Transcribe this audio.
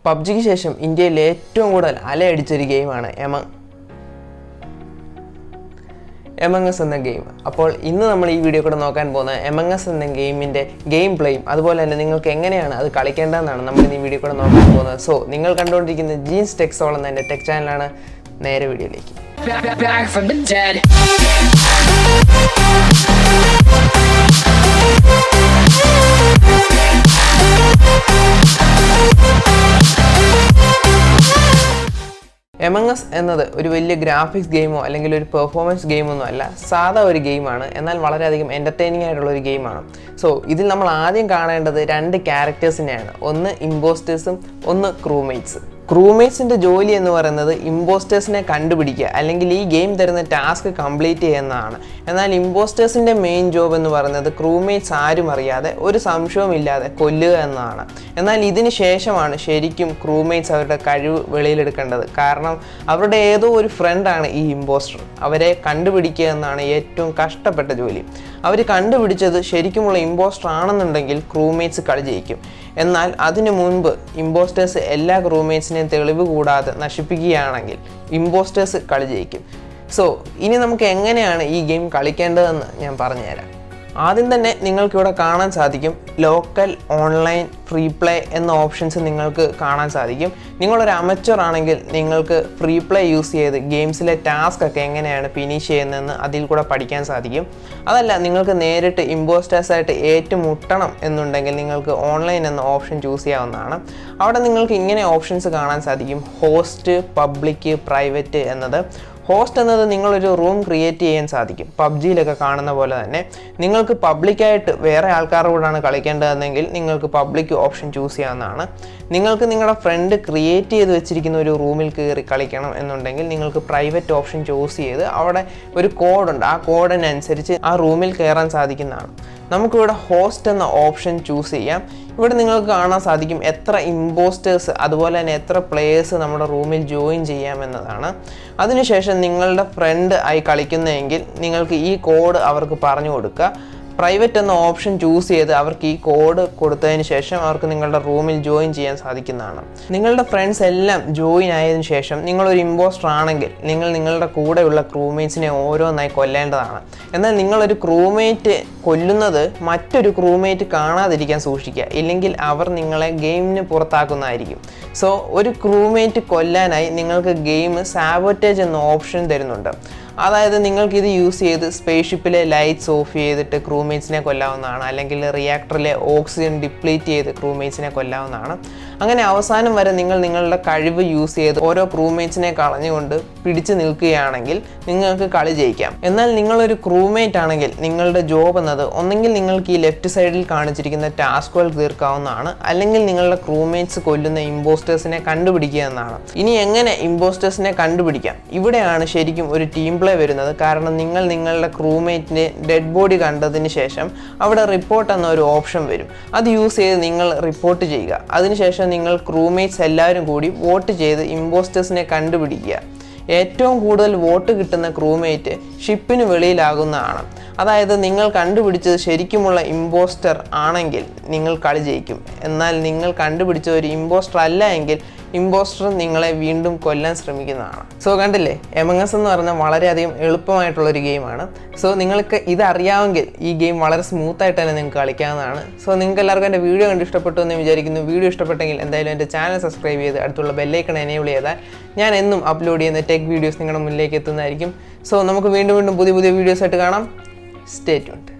പബ്ജിക്ക് ശേഷം ഇന്ത്യയിൽ ഏറ്റവും കൂടുതൽ അലയടിച്ചൊരു ഗെയിമാണ് എമംഗ് അസ് എന്ന ഗെയിം. അപ്പോൾ ഇന്ന് നമ്മൾ ഈ വീഡിയോ കൂടെ നോക്കാൻ പോകുന്ന എമംഗ് അസ് എന്ന ഗെയിമിൻ്റെ ഗെയിം പ്ലേയും അതുപോലെ തന്നെ നിങ്ങൾക്ക് എങ്ങനെയാണ് അത് കളിക്കേണ്ടതെന്നാണ് നമ്മൾ ഇന്ന് ഈ വീഡിയോ കൂടെ നോക്കാൻ പോകുന്നത്. സോ നിങ്ങൾ കണ്ടുകൊണ്ടിരിക്കുന്ന ജീൻസ്റ്റെക്സോൾ എന്ന എൻ്റെ ടെക് ചാനലാണ്. നേരെ വീഡിയോയിലേക്ക്. എമംഗ് അസ് എന്നത് ഒരു വലിയ ഗ്രാഫിക്സ് ഗെയിമോ അല്ലെങ്കിൽ ഒരു പെർഫോമൻസ് ഗെയിമൊന്നും അല്ല, സാധാ ഒരു ഗെയിമാണ്. എന്നാൽ വളരെയധികം എൻ്റർടൈനിങ് ആയിട്ടുള്ള ഒരു ഗെയിമാണ്. സോ ഇതിൽ നമ്മൾ ആദ്യം കാണേണ്ടത് രണ്ട് ക്യാരക്ടേഴ്സിനെയാണ്. ഒന്ന് ഇമ്പോസ്റ്റേഴ്സും ഒന്ന് ക്രൂമേറ്റ്സ്. ക്രൂമേറ്റ്സിൻ്റെ ജോലി എന്ന് പറയുന്നത് ഇമ്പോസ്റ്റേഴ്സിനെ കണ്ടുപിടിക്കുക അല്ലെങ്കിൽ ഈ ഗെയിം തരുന്ന ടാസ്ക് കംപ്ലീറ്റ് ചെയ്യുന്നതാണ്. എന്നാൽ ഇമ്പോസ്റ്റേഴ്സിൻ്റെ മെയിൻ ജോബ് എന്ന് പറയുന്നത് ക്രൂമേറ്റ്സ് ആരും അറിയാതെ ഒരു സംശയവുമില്ലാതെ കൊല്ലുക എന്നതാണ്. എന്നാൽ ഇതിന് ശേഷമാണ് ശരിക്കും ക്രൂമേറ്റ്സ് അവരുടെ കഴിവ് വെളിയിലെടുക്കേണ്ടത്. കാരണം അവരുടെ ഏതോ ഒരു ഫ്രണ്ടാണ് ഈ ഇമ്പോസ്റ്റർ. അവരെ കണ്ടുപിടിക്കുക എന്നാണ് ഏറ്റവും കഷ്ടപ്പെട്ട ജോലി. അവർ കണ്ടുപിടിച്ചത് ശരിക്കുമുള്ള ഇമ്പോസ്റ്റർ ആണെന്നുണ്ടെങ്കിൽ ക്രൂമേറ്റ്സ് കളി ജയിക്കും. എന്നാൽ അതിനു മുൻപ് ഇമ്പോസ്റ്റേഴ്സ് എല്ലാ ക്രൂമേറ്റ്സിനെയും തെളിവ് കൂടാതെ നശിപ്പിക്കുകയാണെങ്കിൽ ഇമ്പോസ്റ്റേഴ്സ് കളി ജയിക്കും. സോ ഇനി നമുക്ക് എങ്ങനെയാണ് ഈ ഗെയിം കളിക്കേണ്ടതെന്ന് ഞാൻ പറഞ്ഞുതരാം. ആദ്യം തന്നെ നിങ്ങൾക്കിവിടെ കാണാൻ സാധിക്കും ലോക്കൽ, ഓൺലൈൻ, ഫ്രീ പ്ലേ എന്ന ഓപ്ഷൻസ് നിങ്ങൾക്ക് കാണാൻ സാധിക്കും. നിങ്ങളൊരു അമച്വർ ആണെങ്കിൽ നിങ്ങൾക്ക് ഫ്രീ പ്ലേ യൂസ് ചെയ്ത് ഗെയിംസിലെ ടാസ്ക് ഒക്കെ എങ്ങനെയാണ് ഫിനിഷ് ചെയ്യുന്നതെന്ന് അതിൽ കൂടെ പഠിക്കാൻ സാധിക്കും. അതല്ല നിങ്ങൾക്ക് നേരിട്ട് ഇമ്പോസ്റ്റേഴ്സായിട്ട് ഏറ്റുമുട്ടണം എന്നുണ്ടെങ്കിൽ നിങ്ങൾക്ക് ഓൺലൈൻ എന്ന ഓപ്ഷൻ ചൂസ് ചെയ്യാവുന്നതാണ്. അവിടെ നിങ്ങൾക്ക് ഇങ്ങനെ ഓപ്ഷൻസ് കാണാൻ സാധിക്കും: ഹോസ്റ്റ്, പബ്ലിക്, പ്രൈവറ്റ് എന്നത്. ഹോസ്റ്റ് എന്നത് നിങ്ങളൊരു റൂം ക്രിയേറ്റ് ചെയ്യാൻ സാധിക്കും. പബ്ജിയിലൊക്കെ കാണുന്ന പോലെ തന്നെ നിങ്ങൾക്ക് പബ്ലിക്കായിട്ട് വേറെ ആൾക്കാരുടെ കൂടെയാണ് കളിക്കേണ്ടതെങ്കിൽ നിങ്ങൾക്ക് പബ്ലിക് ഓപ്ഷൻ ചൂസ് ചെയ്യാവുന്നതാണ്. നിങ്ങൾക്ക് നിങ്ങളുടെ ഫ്രണ്ട് ക്രിയേറ്റ് ചെയ്ത് വെച്ചിരിക്കുന്ന ഒരു റൂമിൽ കയറി കളിക്കണം എന്നുണ്ടെങ്കിൽ നിങ്ങൾക്ക് പ്രൈവറ്റ് ഓപ്ഷൻ ചൂസ് ചെയ്ത് അവിടെ ഒരു കോഡുണ്ട്, ആ കോഡിനനുസരിച്ച് ആ റൂമിൽ കയറാൻ സാധിക്കുന്നതാണ്. നമുക്കിവിടെ ഹോസ്റ്റ് എന്ന ഓപ്ഷൻ ചൂസ് ചെയ്യാം. ഇവിടെ നിങ്ങൾക്ക് കാണാൻ സാധിക്കും എത്ര ഇമ്പോസ്റ്റേഴ്സ് അതുപോലെ തന്നെ എത്ര പ്ലേയേഴ്സ് നമ്മുടെ റൂമിൽ ജോയിൻ ചെയ്യാമെന്നതാണ്. അതിനുശേഷം നിങ്ങളുടെ ഫ്രണ്ട് ആയി കളിക്കുന്നതെങ്കിൽ നിങ്ങൾക്ക് ഈ കോഡ് അവർക്ക് പറഞ്ഞു കൊടുക്കുക. പ്രൈവറ്റ് എന്ന ഓപ്ഷൻ ചൂസ് ചെയ്ത് അവർക്ക് ഈ കോഡ് കൊടുത്തതിന് ശേഷം അവർക്ക് നിങ്ങളുടെ റൂമിൽ ജോയിൻ ചെയ്യാൻ സാധിക്കുന്നതാണ്. നിങ്ങളുടെ ഫ്രണ്ട്സ് എല്ലാം ജോയിൻ ആയതിനു ശേഷം നിങ്ങളൊരു ഇമ്പോസ്റ്റർ ആണെങ്കിൽ നിങ്ങൾ നിങ്ങളുടെ കൂടെയുള്ള ക്രൂമേറ്റ്സിനെ ഓരോന്നായി കൊല്ലേണ്ടതാണ്. എന്നാൽ നിങ്ങളൊരു ക്രൂമേറ്റ് കൊല്ലുന്നത് മറ്റൊരു ക്രൂമേറ്റ് കാണാതിരിക്കാൻ സൂക്ഷിക്കുക, ഇല്ലെങ്കിൽ അവർ നിങ്ങളെ ഗെയിമിന് പുറത്താക്കുന്നതായിരിക്കും. സോ ഒരു ക്രൂമേറ്റ് കൊല്ലാനായി നിങ്ങൾക്ക് ഗെയിം സാബോറ്റേജ് എന്ന ഓപ്ഷൻ തരുന്നുണ്ട്. അതായത് നിങ്ങൾക്കിത് യൂസ് ചെയ്ത് സ്പേസ്ഷിപ്പിലെ ലൈറ്റ്സ് ഓഫ് ചെയ്തിട്ട് ക്രൂമേറ്റ്സിനെ കൊല്ലാവുന്നതാണ്, അല്ലെങ്കിൽ റിയാക്ടറിലെ ഓക്സിജൻ ഡിപ്ലീറ്റ് ചെയ്ത് ക്രൂമേറ്റ്സിനെ കൊല്ലാവുന്നതാണ്. അങ്ങനെ അവസാനം വരെ നിങ്ങൾ നിങ്ങളുടെ കഴിവ് യൂസ് ചെയ്ത് ഓരോ ക്രൂമേറ്റ്സിനെ കളഞ്ഞുകൊണ്ട് പിടിച്ചു നിൽക്കുകയാണെങ്കിൽ നിങ്ങൾക്ക് കളി ജയിക്കാം. എന്നാൽ നിങ്ങളൊരു ക്രൂമേറ്റ് ആണെങ്കിൽ നിങ്ങളുടെ ജോബ് എന്നത് ഒന്നെങ്കിൽ നിങ്ങൾക്ക് ഈ ലെഫ്റ്റ് സൈഡിൽ കാണിച്ചിരിക്കുന്ന ടാസ്കുകൾ തീർക്കാവുന്നതാണ്, അല്ലെങ്കിൽ നിങ്ങളുടെ ക്രൂമേറ്റ്സ് കൊല്ലുന്ന ഇമ്പോസ്റ്റേഴ്സിനെ കണ്ടുപിടിക്കുക എന്നതാണ്. ഇനി എങ്ങനെ ഇമ്പോസ്റ്റേഴ്സിനെ കണ്ടുപിടിക്കാം? ഇവിടെയാണ് ശരിക്കും ഒരു ടീം പ്ലേ വരുന്നത്. കാരണം നിങ്ങൾ നിങ്ങളുടെ ക്രൂമേറ്റിൻ്റെ ഡെഡ് ബോഡി കണ്ടതിന് ശേഷം അവിടെ റിപ്പോർട്ട് എന്ന ഒരു ഓപ്ഷൻ വരും. അത് യൂസ് ചെയ്ത് നിങ്ങൾ റിപ്പോർട്ട് ചെയ്യുക. അതിനുശേഷം നിങ്ങൾ ക്രൂമേറ്റ്സ് എല്ലാവരും കൂടി വോട്ട് ചെയ്ത് ഇമ്പോസ്റ്റേഴ്സിനെ കണ്ടുപിടിക്കുക. ഏറ്റവും കൂടുതൽ വോട്ട് കിട്ടുന്ന ക്രൂമേറ്റ് ഷിപ്പിന് വെളിയിലാകുന്നതാണ്. അതായത് നിങ്ങൾ കണ്ടുപിടിച്ചത് ശരിക്കുമുള്ള ഇമ്പോസ്റ്റർ ആണെങ്കിൽ നിങ്ങൾ കളി ജയിക്കും. എന്നാൽ നിങ്ങൾ കണ്ടുപിടിച്ച ഒരു ഇമ്പോസ്റ്റർ അല്ല എങ്കിൽ ഇമ്പോസ്റ്റർ നിങ്ങളെ വീണ്ടും കൊല്ലാൻ ശ്രമിക്കുന്നതാണ്. സോ കണ്ടില്ലേ, എമംഗ് അസ് എന്ന് പറഞ്ഞാൽ വളരെയധികം എളുപ്പമായിട്ടുള്ളൊരു ഗെയിമാണ്. സോ നിങ്ങൾക്ക് ഇതറിയാമെങ്കിൽ ഈ ഗെയിം വളരെ സ്മൂത്തായിട്ട് തന്നെ നിങ്ങൾക്ക് കളിക്കാവുന്നതാണ്. സോ നിങ്ങൾക്ക് എല്ലാവർക്കും എൻ്റെ വീഡിയോ കണ്ട് ഇഷ്ടപ്പെട്ടു എന്ന് വിചാരിക്കുന്നു. വീഡിയോ ഇഷ്ടപ്പെട്ടെങ്കിൽ എന്തായാലും എൻ്റെ ചാനൽ സബ്സ്ക്രൈബ് ചെയ്ത് അടുത്തുള്ള ബെല്ലൈക്കൺ എനേബിൾ ചെയ്താൽ ഞാൻ എന്നും അപ്ലോഡ് ചെയ്യുന്ന ടെക് വീഡിയോസ് നിങ്ങളുടെ മുന്നിലേക്ക് എത്തുന്നതായിരിക്കും. സോ നമുക്ക് വീണ്ടും പുതിയ വീഡിയോസ് ആയിട്ട് കാണാം. Stay tuned.